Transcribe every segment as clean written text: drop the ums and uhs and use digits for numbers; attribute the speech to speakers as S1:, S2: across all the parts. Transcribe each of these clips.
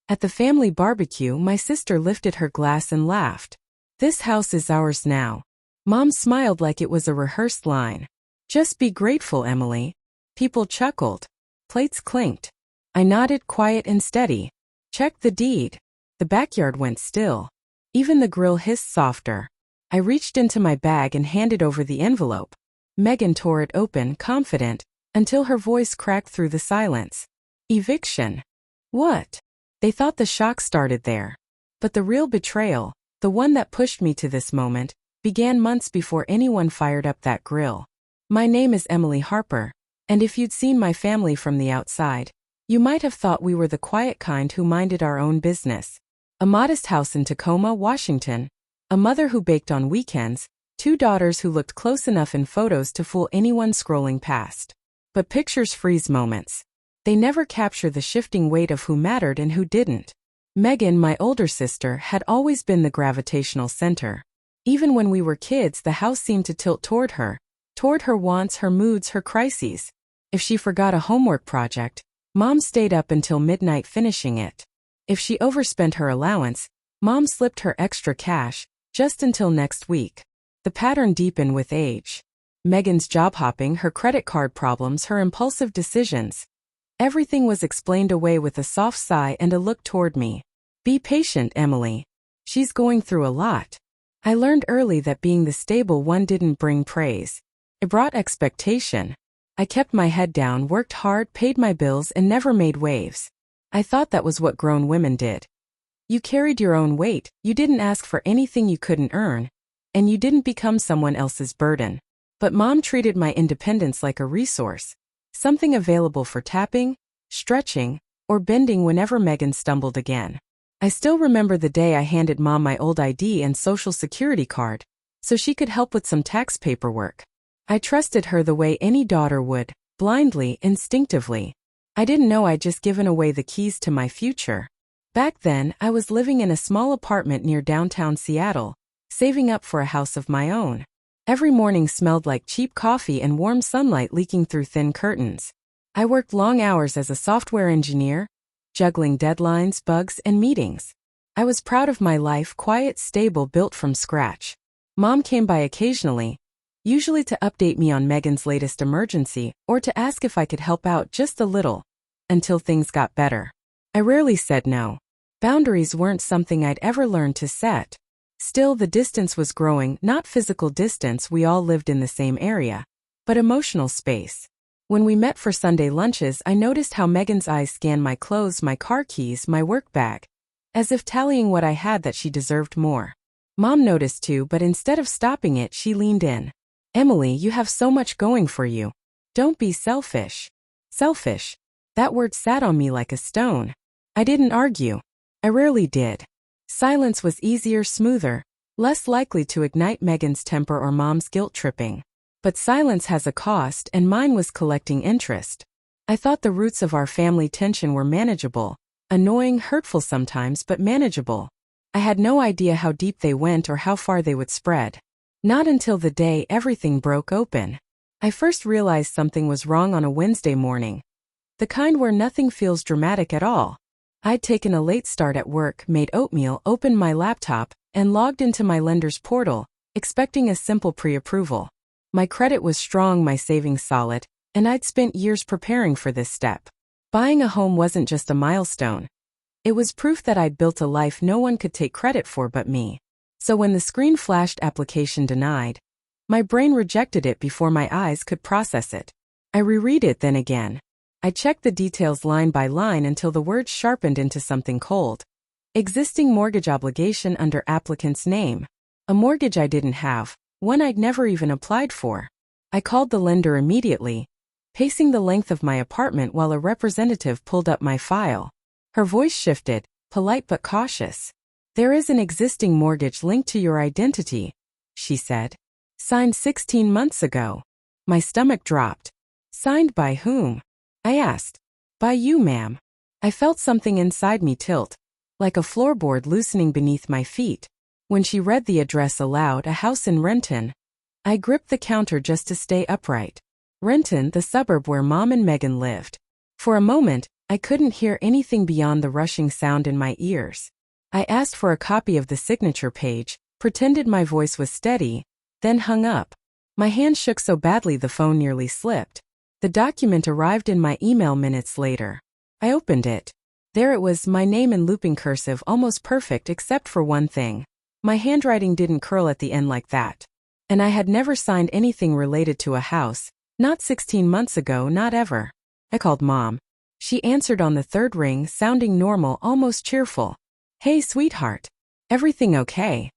S1: At the family barbecue, my sister lifted her glass and laughed. "This house is ours now." Mom smiled like it was a rehearsed line. "Just be grateful, Emily." People chuckled. Plates clinked. I nodded, quiet and steady. "Check the deed." The backyard went still. Even the grill hissed softer. I reached into my bag and handed over the envelope. Megan tore it open, confident, until her voice cracked through the silence. "Eviction." What? They thought the shock started there. But the real betrayal, the one that pushed me to this moment, began months before anyone fired up that grill. My name is Emily Harper, and if you'd seen my family from the outside, you might have thought we were the quiet kind who minded our own business. A modest house in Tacoma, Washington. A mother who baked on weekends, 2 daughters who looked close enough in photos to fool anyone scrolling past. But pictures freeze moments. They never capture the shifting weight of who mattered and who didn't. Megan, my older sister, had always been the gravitational center. Even when we were kids, the house seemed to tilt toward her wants, her moods, her crises. If she forgot a homework project, Mom stayed up until midnight finishing it. If she overspent her allowance, Mom slipped her extra cash, just until next week. The pattern deepened with age. Megan's job hopping, her credit card problems, her impulsive decisions. Everything was explained away with a soft sigh and a look toward me. "Be patient, Emily. She's going through a lot." I learned early that being the stable one didn't bring praise. It brought expectation. I kept my head down, worked hard, paid my bills, and never made waves. I thought that was what grown women did. You carried your own weight, you didn't ask for anything you couldn't earn, and you didn't become someone else's burden. But Mom treated my independence like a resource. Something available for tapping, stretching, or bending whenever Megan stumbled again. I still remember the day I handed Mom my old ID and social security card, so she could help with some tax paperwork. I trusted her the way any daughter would, blindly, instinctively. I didn't know I'd just given away the keys to my future. Back then, I was living in a small apartment near downtown Seattle, saving up for a house of my own. Every morning smelled like cheap coffee and warm sunlight leaking through thin curtains. I worked long hours as a software engineer, juggling deadlines, bugs, and meetings. I was proud of my life, quiet, stable, built from scratch. Mom came by occasionally, usually to update me on Megan's latest emergency or to ask if I could help out just a little, until things got better. I rarely said no. Boundaries weren't something I'd ever learned to set. Still, the distance was growing, not physical distance, we all lived in the same area, but emotional space. When we met for Sunday lunches, I noticed how Megan's eyes scanned my clothes, my car keys, my work bag, as if tallying what I had that she deserved more. Mom noticed too, but instead of stopping it, she leaned in. "Emily, you have so much going for you. Don't be selfish." Selfish. That word sat on me like a stone. I didn't argue. I rarely did. Silence was easier, smoother, less likely to ignite Megan's temper or Mom's guilt-tripping. But silence has a cost, and mine was collecting interest. I thought the roots of our family tension were manageable. Annoying, hurtful sometimes, but manageable. I had no idea how deep they went or how far they would spread. Not until the day everything broke open. I first realized something was wrong on a Wednesday morning. The kind where nothing feels dramatic at all. I'd taken a late start at work, made oatmeal, opened my laptop, and logged into my lender's portal, expecting a simple pre-approval. My credit was strong, my savings solid, and I'd spent years preparing for this step. Buying a home wasn't just a milestone. It was proof that I'd built a life no one could take credit for but me. So when the screen flashed "application denied," my brain rejected it before my eyes could process it. I reread it then again. I checked the details line by line until the words sharpened into something cold. Existing mortgage obligation under applicant's name. A mortgage I didn't have, one I'd never even applied for. I called the lender immediately, pacing the length of my apartment while a representative pulled up my file. Her voice shifted, polite but cautious. "There is an existing mortgage linked to your identity," she said. "Signed 16 months ago." My stomach dropped. "Signed by whom?" I asked. "By you, ma'am." I felt something inside me tilt, like a floorboard loosening beneath my feet. When she read the address aloud, a house in Renton, I gripped the counter just to stay upright. Renton, the suburb where Mom and Megan lived. For a moment, I couldn't hear anything beyond the rushing sound in my ears. I asked for a copy of the signature page, pretended my voice was steady, then hung up. My hand shook so badly the phone nearly slipped. The document arrived in my email minutes later. I opened it. There it was, my name in looping cursive, almost perfect except for one thing. My handwriting didn't curl at the end like that. And I had never signed anything related to a house, not 16 months ago, not ever. I called Mom. She answered on the third ring, sounding normal, almost cheerful. "Hey, sweetheart. Everything okay?"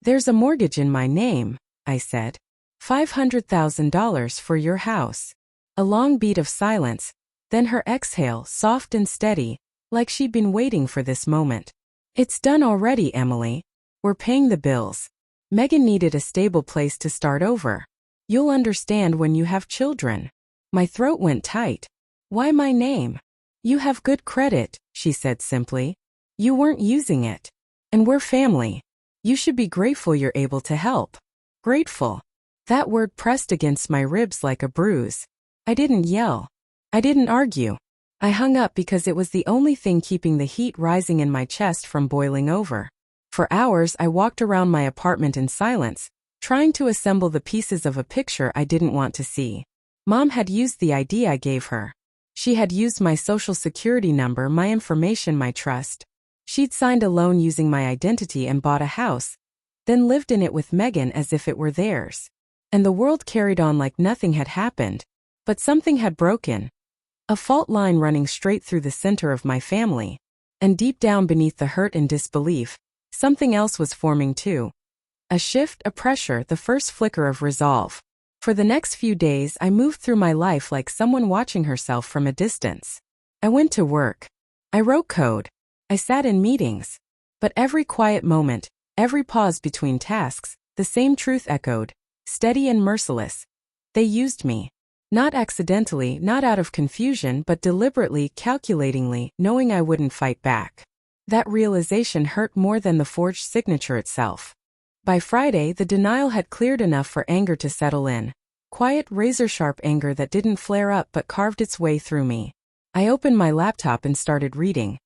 S1: "There's a mortgage in my name," I said. $500,000 for your house." A long beat of silence, then her exhale, soft and steady, like she'd been waiting for this moment. "It's done already, Emily. We're paying the bills. Megan needed a stable place to start over. You'll understand when you have children." My throat went tight. "Why my name?" "You have good credit," she said simply. "You weren't using it. And we're family. You should be grateful you're able to help." Grateful. That word pressed against my ribs like a bruise. I didn't yell. I didn't argue. I hung up because it was the only thing keeping the heat rising in my chest from boiling over. For hours I walked around my apartment in silence, trying to assemble the pieces of a picture I didn't want to see. Mom had used the ID I gave her. She had used my social security number, my information, my trust. She'd signed a loan using my identity and bought a house, then lived in it with Megan as if it were theirs. And the world carried on like nothing had happened. But something had broken. A fault line running straight through the center of my family. And deep down beneath the hurt and disbelief, something else was forming too. A shift, a pressure, the first flicker of resolve. For the next few days I moved through my life like someone watching herself from a distance. I went to work. I wrote code. I sat in meetings. But every quiet moment, every pause between tasks, the same truth echoed, steady and merciless. They used me. Not accidentally, not out of confusion, but deliberately, calculatingly, knowing I wouldn't fight back. That realization hurt more than the forged signature itself. By Friday, the denial had cleared enough for anger to settle in. Quiet, razor-sharp anger that didn't flare up but carved its way through me. I opened my laptop and started reading.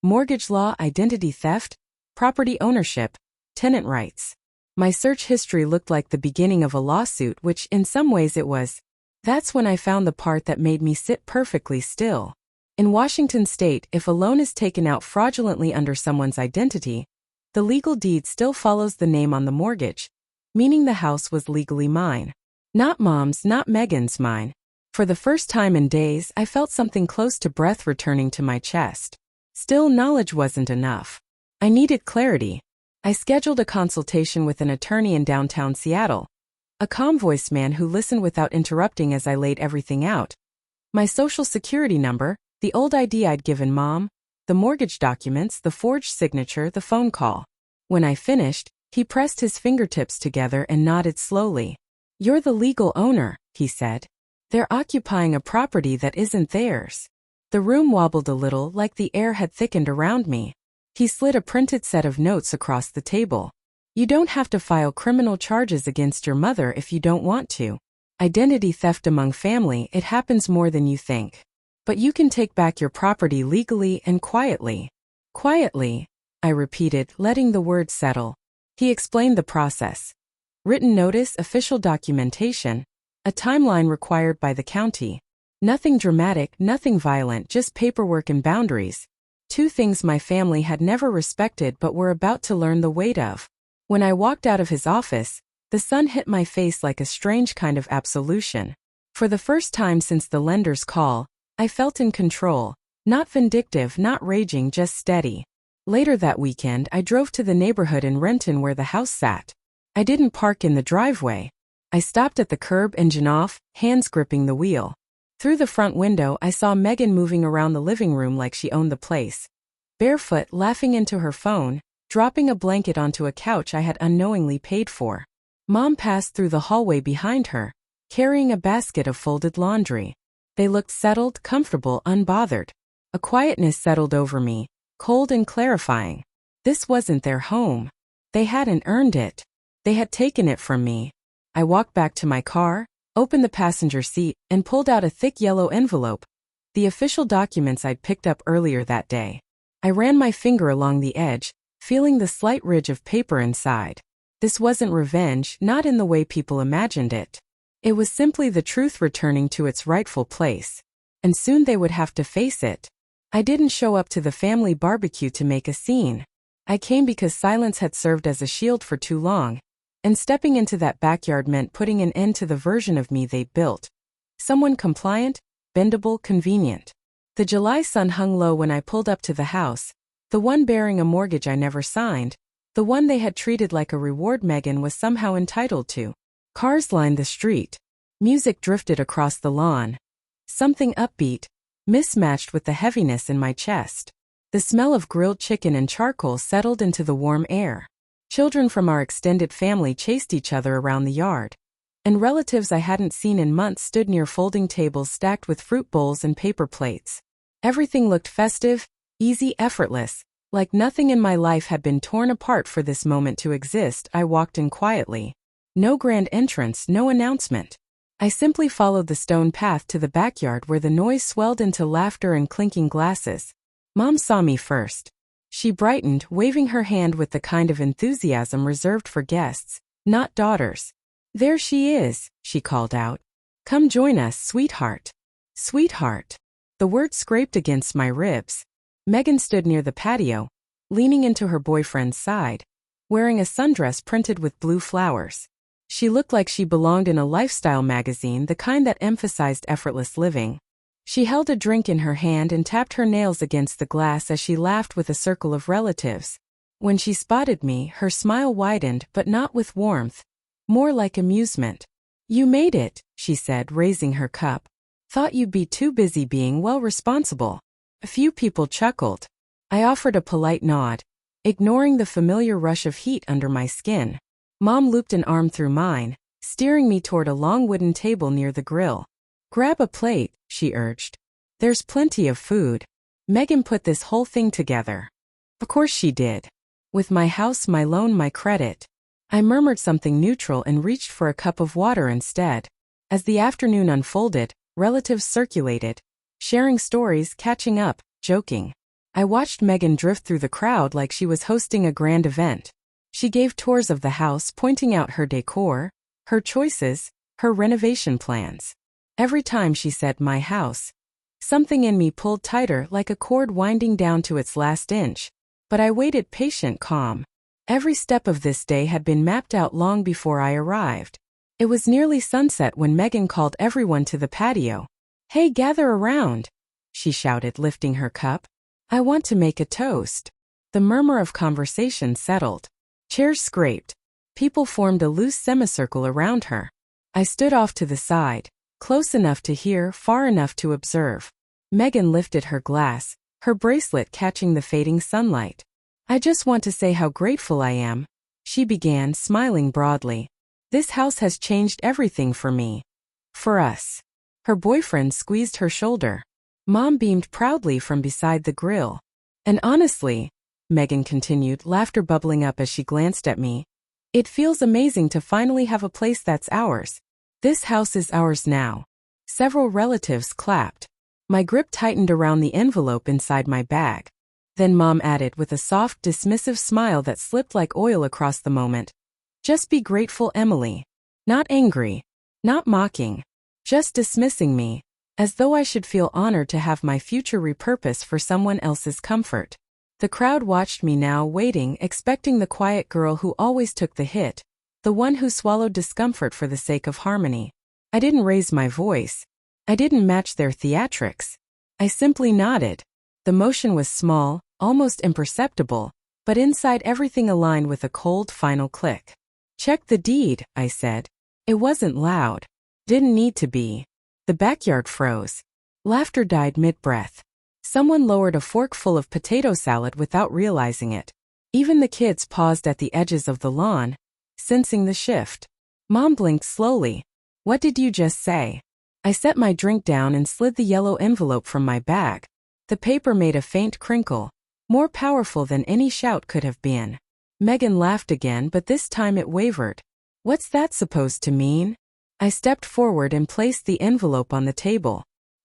S1: Mortgage law, identity theft, property ownership, tenant rights. My search history looked like the beginning of a lawsuit, which in some ways it was. That's when I found the part that made me sit perfectly still. In Washington state, if a loan is taken out fraudulently under someone's identity, the legal deed still follows the name on the mortgage, meaning the house was legally mine. Not Mom's, not Megan's, mine. For the first time in days, I felt something close to breath returning to my chest. Still, knowledge wasn't enough. I needed clarity. I scheduled a consultation with an attorney in downtown Seattle. A calm voiced man who listened without interrupting as I laid everything out. My social security number, the old ID I'd given Mom, the mortgage documents, the forged signature, the phone call. When I finished, he pressed his fingertips together and nodded slowly. "You're the legal owner," he said. "They're occupying a property that isn't theirs." The room wobbled a little, like the air had thickened around me. He slid a printed set of notes across the table. "You don't have to file criminal charges against your mother if you don't want to. Identity theft among family, it happens more than you think. But you can take back your property legally and quietly." "Quietly," I repeated, letting the words settle. He explained the process. Written notice, official documentation, a timeline required by the county. Nothing dramatic, nothing violent, just paperwork and boundaries. Two things my family had never respected but were about to learn the weight of. When I walked out of his office, the sun hit my face like a strange kind of absolution. For the first time since the lender's call, I felt in control, not vindictive, not raging, just steady. Later that weekend, I drove to the neighborhood in Renton where the house sat. I didn't park in the driveway. I stopped at the curb, engine off, hands gripping the wheel. Through the front window, I saw Megan moving around the living room like she owned the place. Barefoot, laughing into her phone, dropping a blanket onto a couch I had unknowingly paid for. Mom passed through the hallway behind her, carrying a basket of folded laundry. They looked settled, comfortable, unbothered. A quietness settled over me, cold and clarifying. This wasn't their home. They hadn't earned it. They had taken it from me. I walked back to my car, opened the passenger seat, and pulled out a thick yellow envelope. the official documents I'd picked up earlier that day. I ran my finger along the edge, feeling the slight ridge of paper inside. This wasn't revenge, not in the way people imagined it. It was simply the truth returning to its rightful place. And soon they would have to face it. I didn't show up to the family barbecue to make a scene. I came because silence had served as a shield for too long, and stepping into that backyard meant putting an end to the version of me they built. Someone compliant, bendable, convenient. The July sun hung low when I pulled up to the house, the one bearing a mortgage I never signed, the one they had treated like a reward Megan was somehow entitled to. Cars lined the street. Music drifted across the lawn. Something upbeat, mismatched with the heaviness in my chest. The smell of grilled chicken and charcoal settled into the warm air. Children from our extended family chased each other around the yard. And relatives I hadn't seen in months stood near folding tables stacked with fruit bowls and paper plates. Everything looked festive, easy, effortless, like nothing in my life had been torn apart for this moment to exist. I walked in quietly. No grand entrance, no announcement. I simply followed the stone path to the backyard where the noise swelled into laughter and clinking glasses. Mom saw me first. She brightened, waving her hand with the kind of enthusiasm reserved for guests, not daughters. "There she is," she called out. "Come join us, sweetheart." Sweetheart. The word scraped against my ribs. Megan stood near the patio, leaning into her boyfriend's side, wearing a sundress printed with blue flowers. She looked like she belonged in a lifestyle magazine, the kind that emphasized effortless living. She held a drink in her hand and tapped her nails against the glass as she laughed with a circle of relatives. When she spotted me, her smile widened, but not with warmth. More like amusement. "You made it," she said, raising her cup. "Thought you'd be too busy being well responsible." A few people chuckled. I offered a polite nod, ignoring the familiar rush of heat under my skin. Mom looped an arm through mine, steering me toward a long wooden table near the grill. "Grab a plate," she urged. "There's plenty of food." Megan put this whole thing together. Of course she did. With my house, my loan, my credit. I murmured something neutral and reached for a cup of water instead. As the afternoon unfolded, relatives circulated, sharing stories, catching up, joking. I watched Megan drift through the crowd like she was hosting a grand event. She gave tours of the house, pointing out her decor, her choices, her renovation plans. Every time she said "my house," something in me pulled tighter, like a cord winding down to its last inch. But I waited patient, calm. Every step of this day had been mapped out long before I arrived. It was nearly sunset when Megan called everyone to the patio. "Hey, gather around," she shouted, lifting her cup. "I want to make a toast." The murmur of conversation settled. Chairs scraped. People formed a loose semicircle around her. I stood off to the side, close enough to hear, far enough to observe. Megan lifted her glass, her bracelet catching the fading sunlight. "I just want to say how grateful I am," she began, smiling broadly. "This house has changed everything for me. For us." Her boyfriend squeezed her shoulder. Mom beamed proudly from beside the grill. "And honestly," Megan continued, laughter bubbling up as she glanced at me, "it feels amazing to finally have a place that's ours. This house is ours now." Several relatives clapped. My grip tightened around the envelope inside my bag. Then Mom added with a soft, dismissive smile that slipped like oil across the moment, "Just be grateful, Emily." Not angry. Not mocking. Just dismissing me, as though I should feel honored to have my future repurposed for someone else's comfort. The crowd watched me now, waiting, expecting the quiet girl who always took the hit, the one who swallowed discomfort for the sake of harmony. I didn't raise my voice. I didn't match their theatrics. I simply nodded. The motion was small, almost imperceptible, but inside everything aligned with a cold, final click. "Check the deed," I said. It wasn't loud. Didn't need to be. The backyard froze. Laughter died mid-breath. Someone lowered a fork full of potato salad without realizing it. Even the kids paused at the edges of the lawn, sensing the shift. Mom blinked slowly. "What did you just say?" I set my drink down and slid the yellow envelope from my bag. The paper made a faint crinkle, more powerful than any shout could have been. Megan laughed again, but this time it wavered. "What's that supposed to mean?" I stepped forward and placed the envelope on the table.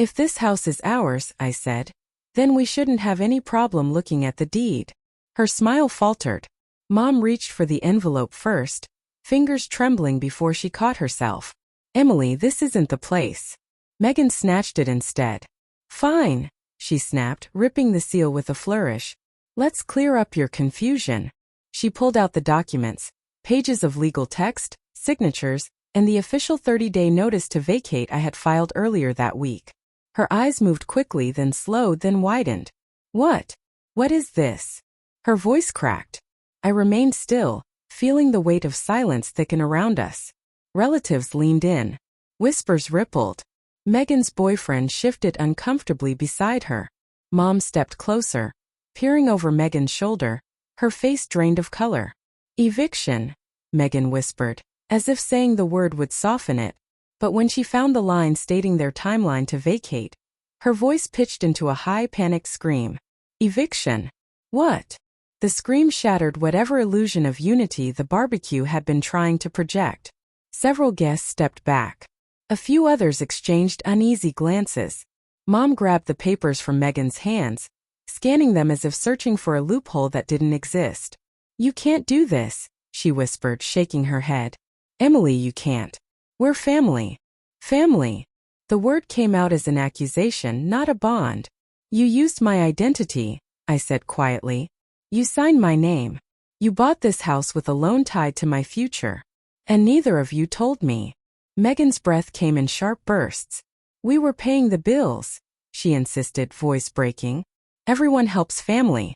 S1: If this house is ours, I said, then we shouldn't have any problem looking at the deed. Her smile faltered. Mom reached for the envelope first, fingers trembling before she caught herself. Emily, this isn't the place. Megan snatched it instead. Fine, she snapped, ripping the seal with a flourish. Let's clear up your confusion. She pulled out the documents, pages of legal text, signatures, and the official 30-day notice to vacate I had filed earlier that week. Her eyes moved quickly, then slowed, then widened. What? What is this? Her voice cracked. I remained still, feeling the weight of silence thicken around us. Relatives leaned in. Whispers rippled. Megan's boyfriend shifted uncomfortably beside her. Mom stepped closer, peering over Megan's shoulder, her face drained of color. Eviction, Megan whispered, as if saying the word would soften it, but when she found the line stating their timeline to vacate, her voice pitched into a high panicked scream. Eviction? What? The scream shattered whatever illusion of unity the barbecue had been trying to project. Several guests stepped back. A few others exchanged uneasy glances. Mom grabbed the papers from Megan's hands, scanning them as if searching for a loophole that didn't exist. You can't do this, she whispered, shaking her head. Emily, you can't. We're family. Family. The word came out as an accusation, not a bond. You used my identity, I said quietly. You signed my name. You bought this house with a loan tied to my future. And neither of you told me. Megan's breath came in sharp bursts. We were paying the bills, she insisted, voice breaking. Everyone helps family.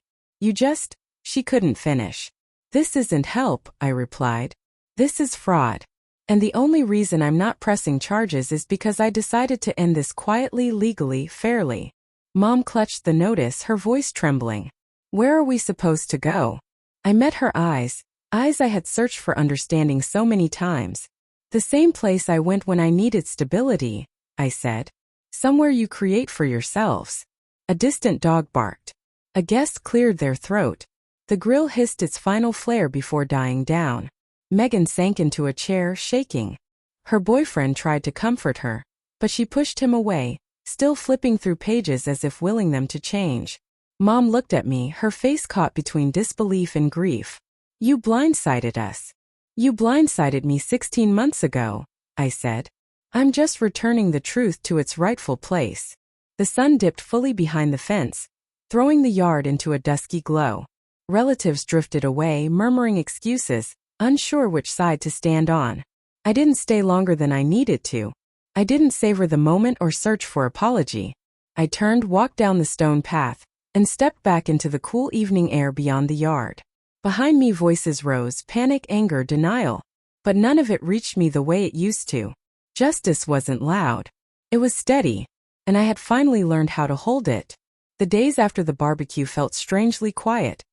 S1: She couldn't finish. This isn't help, I replied. This is fraud. And the only reason I'm not pressing charges is because I decided to end this quietly, legally, fairly. Mom clutched the notice, her voice trembling. Where are we supposed to go? I met her eyes I had searched for understanding so many times. The same place I went when I needed stability, I said. Somewhere you create for yourselves. A distant dog barked. A guest cleared their throat. The grill hissed its final flare before dying down. Megan sank into a chair, shaking. Her boyfriend tried to comfort her, but she pushed him away, still flipping through pages as if willing them to change. Mom looked at me, her face caught between disbelief and grief. You blindsided us. You blindsided me 16 months ago, I said. I'm just returning the truth to its rightful place. The sun dipped fully behind the fence, throwing the yard into a dusky glow. Relatives drifted away, murmuring excuses, unsure which side to stand on. I didn't stay longer than I needed to. I didn't savor the moment or search for apology. I turned, walked down the stone path, and stepped back into the cool evening air beyond the yard. Behind me voices rose, panic, anger, denial. But none of it reached me the way it used to. Justice wasn't loud. It was steady, and I had finally learned how to hold it. The days after the barbecue felt strangely quiet,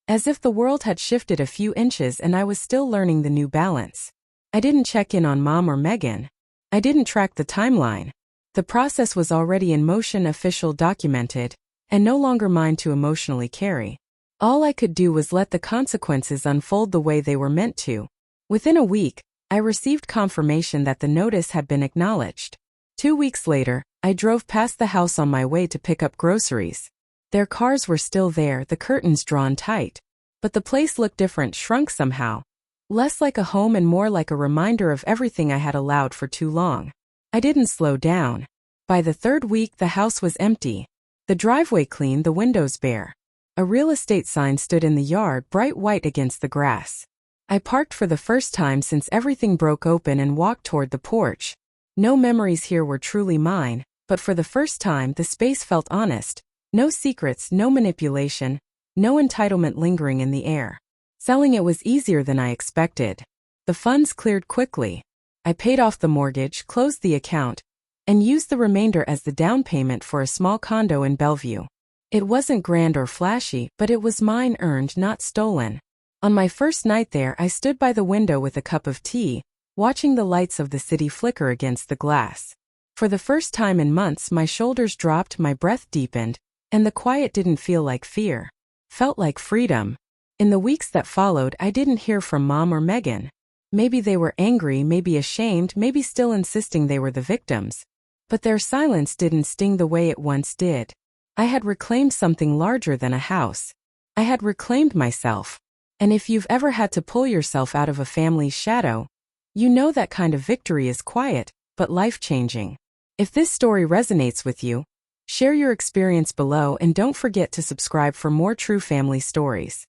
S1: as if the world had shifted a few inches and I was still learning the new balance. I didn't check in on Mom or Megan. I didn't track the timeline. The process was already in motion, official, documented, and no longer mine to emotionally carry. All I could do was let the consequences unfold the way they were meant to. Within a week, I received confirmation that the notice had been acknowledged. 2 weeks later, I drove past the house on my way to pick up groceries. Their cars were still there, the curtains drawn tight. But the place looked different, shrunk somehow. Less like a home and more like a reminder of everything I had allowed for too long. I didn't slow down. By the 3rd week, the house was empty. The driveway clean, the windows bare. A real estate sign stood in the yard, bright white against the grass. I parked for the first time since everything broke open and walked toward the porch. No memories here were truly mine, but for the first time the space felt honest. No secrets, no manipulation, no entitlement lingering in the air. Selling it was easier than I expected. The funds cleared quickly. I paid off the mortgage, closed the account, and used the remainder as the down payment for a small condo in Bellevue. It wasn't grand or flashy, but it was mine, earned, not stolen. On my first night there, I stood by the window with a cup of tea, watching the lights of the city flicker against the glass. For the first time in months, my shoulders dropped, my breath deepened, and the quiet didn't feel like fear. Felt like freedom. In the weeks that followed, I didn't hear from Mom or Megan. Maybe they were angry, maybe ashamed, maybe still insisting they were the victims. But their silence didn't sting the way it once did. I had reclaimed something larger than a house. I had reclaimed myself. And if you've ever had to pull yourself out of a family's shadow, you know that kind of victory is quiet, but life-changing. If this story resonates with you, share your experience below and don't forget to subscribe for more true family stories.